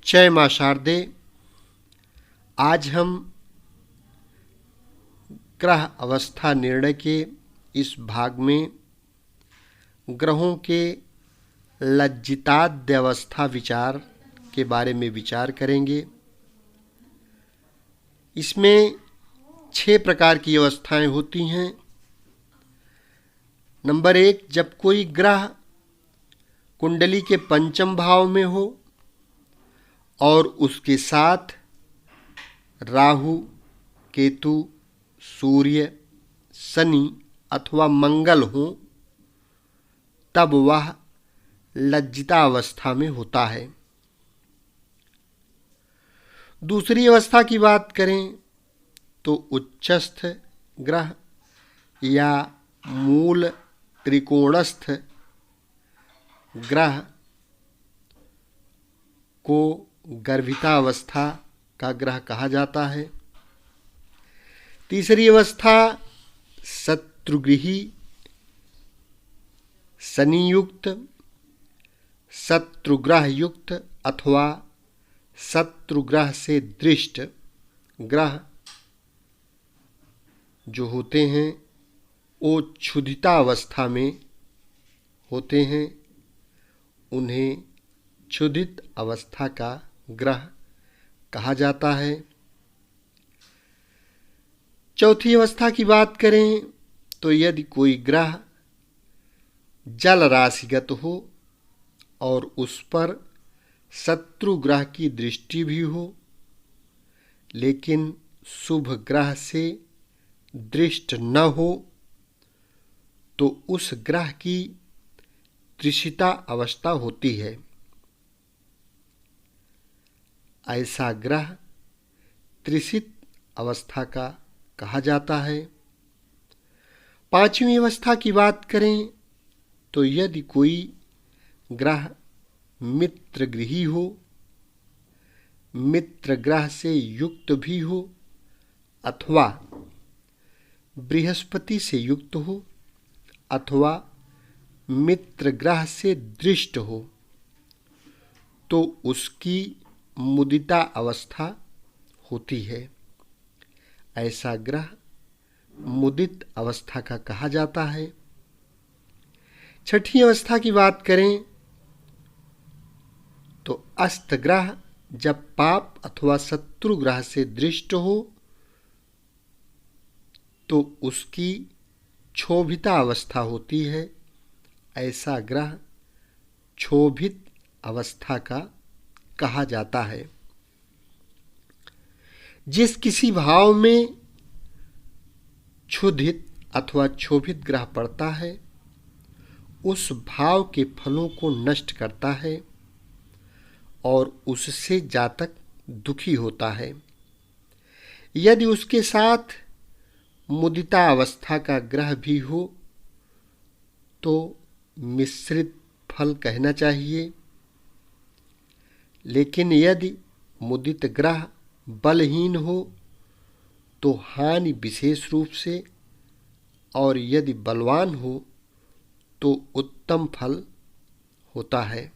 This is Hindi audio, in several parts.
जय मां शारदे। आज हम ग्रह अवस्था निर्णय के इस भाग में ग्रहों के लज्जिताद्य अवस्था विचार के बारे में विचार करेंगे। इसमें 6 प्रकार की अवस्थाएं होती हैं। नंबर 1, जब कोई ग्रह कुंडली के पंचम भाव में हो और उसके साथ राहु, केतु, सूर्य, शनि अथवा मंगल हो, तब वह लज्जिता अवस्था में होता है। दूसरी अवस्था की बात करें तो उच्चस्थ ग्रह या मूल त्रिकोणस्थ ग्रह को गर्भिता अवस्था का ग्रह कहा जाता है। तीसरी अवस्था शत्रुगृही, शनि युक्त, शत्रुग्रह युक्त अथवा शत्रुग्रह से दृष्ट ग्रह जो होते हैं वो क्षुधिता अवस्था में होते हैं। उन्हें क्षुधित अवस्था का ग्रह कहा जाता है। चौथी अवस्था की बात करें तो यदि कोई ग्रह जल राशिगत हो और उस पर शत्रु ग्रह की दृष्टि भी हो, लेकिन शुभ ग्रह से दृष्ट न हो, तो उस ग्रह की त्रिशिता अवस्था होती है। ऐसा ग्रह त्रिशित अवस्था का कहा जाता है। पांचवी अवस्था की बात करें तो यदि कोई ग्रह मित्रगृही हो, मित्र ग्रह से युक्त भी हो अथवा बृहस्पति से युक्त हो अथवा मित्र ग्रह से दृष्ट हो, तो उसकी मुदिता अवस्था होती है। ऐसा ग्रह मुदित अवस्था का कहा जाता है। छठी अवस्था की बात करें तो अस्त ग्रह जब पाप अथवा शत्रु ग्रह से दृष्ट हो तो उसकी क्षोभिता अवस्था होती है। ऐसा ग्रह क्षोभित अवस्था का कहा जाता है। जिस किसी भाव में क्षुधित अथवा क्षोभित ग्रह पड़ता है उस भाव के फलों को नष्ट करता है और उससे जातक दुखी होता है। यदि उसके साथ मुदिता अवस्था का ग्रह भी हो तो मिश्रित फल कहना चाहिए, लेकिन यदि मुदित ग्रह बलहीन हो तो हानि विशेष रूप से, और यदि बलवान हो तो उत्तम फल होता है।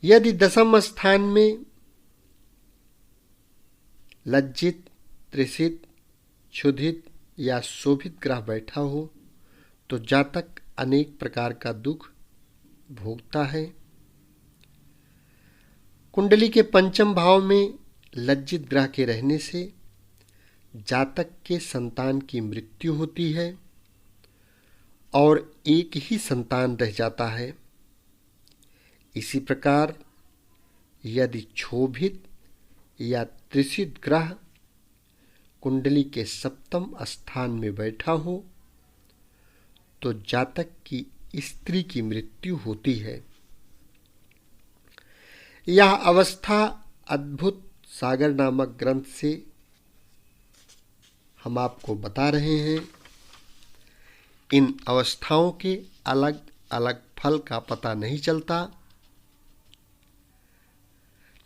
यदि दशम स्थान में लज्जित, त्रिशित, क्षुधित या शोभित ग्रह बैठा हो तो जातक अनेक प्रकार का दुख भोगता है। कुंडली के पंचम भाव में लज्जित ग्रह के रहने से जातक के संतान की मृत्यु होती है और एक ही संतान रह जाता है। इसी प्रकार यदि क्षोभित या त्रिशित ग्रह कुंडली के सप्तम स्थान में बैठा हो तो जातक की स्त्री की मृत्यु होती है। यह अवस्था अद्भुत सागर नामक ग्रंथ से हम आपको बता रहे हैं। इन अवस्थाओं के अलग अलग फल का पता नहीं चलता,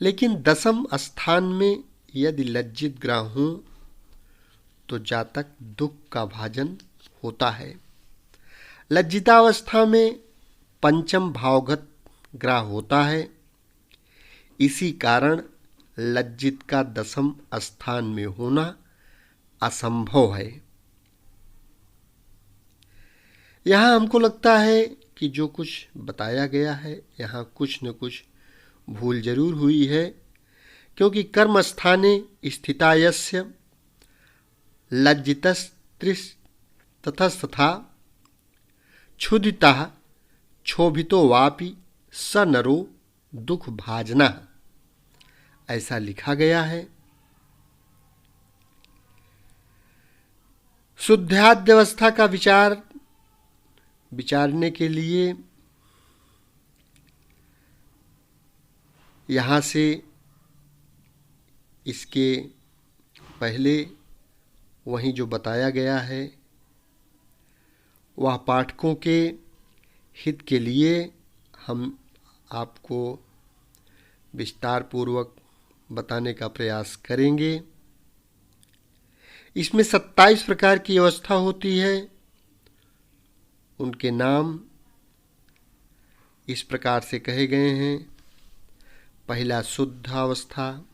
लेकिन दशम स्थान में यदि लज्जित ग्रह हों तो जातक दुख का भाजन होता है। लज्जितावस्था में पंचम भावगत ग्रह होता है। इसी कारण लज्जित का 10वें स्थान में होना असंभव है। यहाँ हमको लगता है कि जो कुछ बताया गया है यहाँ कुछ न कुछ भूल जरूर हुई है, क्योंकि कर्म स्थाने स्थिता यस्य लज्जितस्त्रिश ततस्तथा क्षुधितः क्षोभितो वापि स नरो दुख भाजनः, ऐसा लिखा गया है। शुद्धाद्यवस्था का विचारने के लिए यहाँ से इसके पहले वहीं जो बताया गया है वह पाठकों के हित के लिए हम आपको विस्तार पूर्वक बताने का प्रयास करेंगे। इसमें 27 प्रकार की अवस्था होती है। उनके नाम इस प्रकार से कहे गए हैं। पहला शुद्ध अवस्था,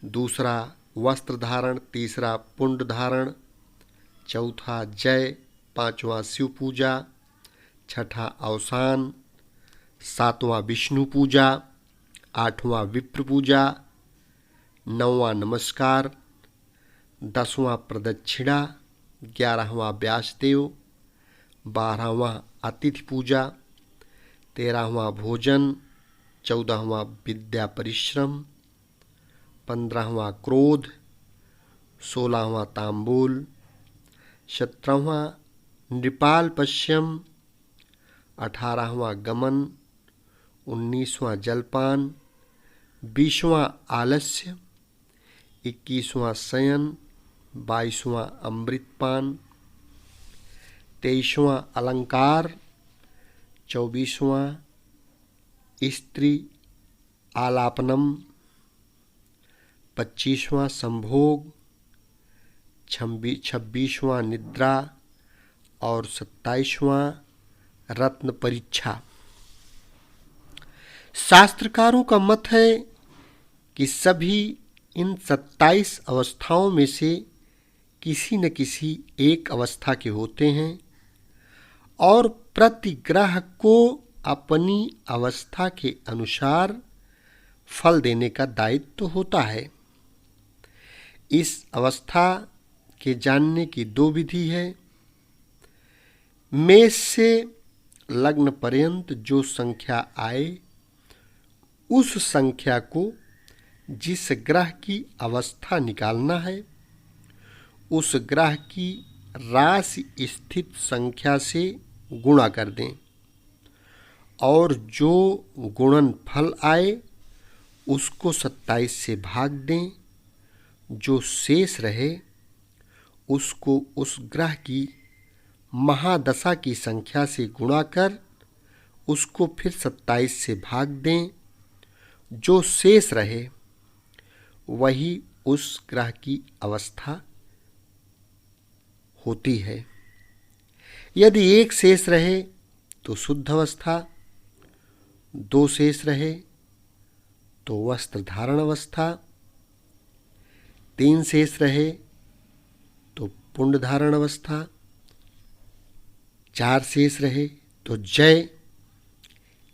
दूसरा वस्त्र धारण, तीसरा पुंड धारण, चौथा जय, पांचवा शिव पूजा, छठा अवसान, सातवां विष्णु पूजा, आठवां विप्र पूजा, नौवां नमस्कार, 10वां प्रदक्षिणा, 11वां व्यासदेव, 12वां अतिथि पूजा, 13वां भोजन, 14वां विद्या परिश्रम, 15वां क्रोध, 16वां तांबूल, 17वां नृपाल पश्यम, 18वां गमन, 19वां जलपान, 20वां आलस्य, 21वां शयन, 22वां अमृतपान, 23वां अलंकार, 24वां स्त्री आलापनम, 25वां संभोग, 26वां निद्रा और 27वां रत्न परीक्षा। शास्त्रकारों का मत है कि सभी इन 27 अवस्थाओं में से किसी न किसी एक अवस्था के होते हैं और प्रति ग्रह को अपनी अवस्था के अनुसार फल देने का दायित्व होता है। इस अवस्था के जानने की 2 विधि है। मेष से लग्न पर्यंत जो संख्या आए उस संख्या को जिस ग्रह की अवस्था निकालना है उस ग्रह की राशि स्थित संख्या से गुणा कर दें और जो गुणन फल आए उसको 27 से भाग दें। जो शेष रहे उसको उस ग्रह की महादशा की संख्या से गुणा कर उसको फिर 27 से भाग दें। जो शेष रहे वही उस ग्रह की अवस्था होती है। यदि एक शेष रहे तो शुद्ध अवस्था, 2 शेष रहे तो वस्त्र धारण अवस्था, 3 शेष रहे तो पुंड धारण अवस्था, 4 शेष रहे तो जय।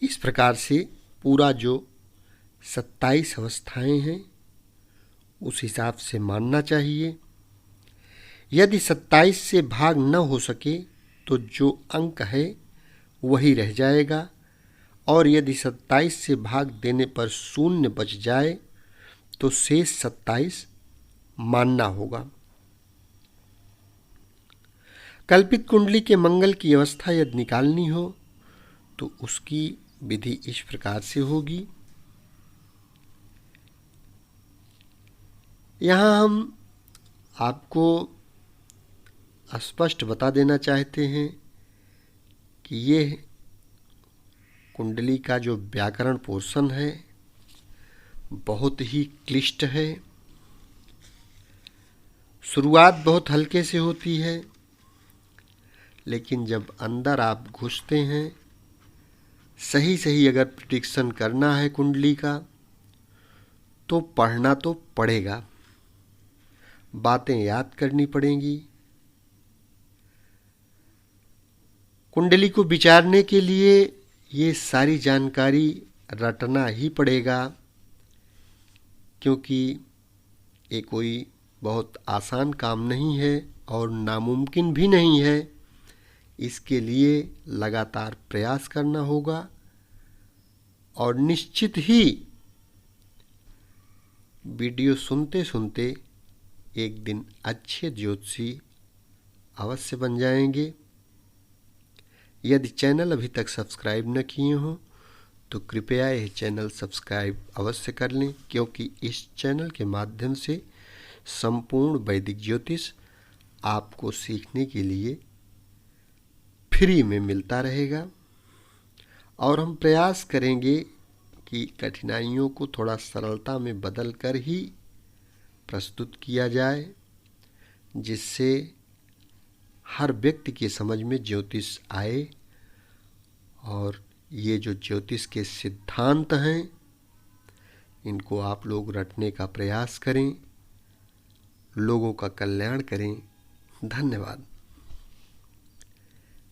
इस प्रकार से पूरा जो 27 अवस्थाएं हैं उस हिसाब से मानना चाहिए। यदि 27 से भाग न हो सके तो जो अंक है वही रह जाएगा और यदि 27 से भाग देने पर शून्य बच जाए तो शेष 27 मानना होगा। कल्पित कुंडली के मंगल की अवस्था यदि निकालनी हो तो उसकी विधि इस प्रकार से होगी। यहाँ हम आपको स्पष्ट बता देना चाहते हैं कि ये कुंडली का जो व्याकरण पोर्शन है बहुत ही क्लिष्ट है। शुरुआत बहुत हल्के से होती है लेकिन जब अंदर आप घुसते हैं सही सही अगर प्रिडिक्शन करना है कुंडली का तो पढ़ना तो पड़ेगा, बातें याद करनी पड़ेंगी। कुंडली को विचारने के लिए ये सारी जानकारी रटना ही पड़ेगा, क्योंकि ये कोई बहुत आसान काम नहीं है और नामुमकिन भी नहीं है। इसके लिए लगातार प्रयास करना होगा और निश्चित ही वीडियो सुनते सुनते एक दिन अच्छे ज्योतिषी अवश्य बन जाएंगे। यदि चैनल अभी तक सब्सक्राइब न किए हों तो कृपया यह चैनल सब्सक्राइब अवश्य कर लें, क्योंकि इस चैनल के माध्यम से संपूर्ण वैदिक ज्योतिष आपको सीखने के लिए फ्री में मिलता रहेगा। और हम प्रयास करेंगे कि कठिनाइयों को थोड़ा सरलता में बदल कर ही प्रस्तुत किया जाए, जिससे हर व्यक्ति के समझ में ज्योतिष आए और ये जो ज्योतिष के सिद्धांत हैं इनको आप लोग रटने का प्रयास करें, लोगों का कल्याण करें। धन्यवाद।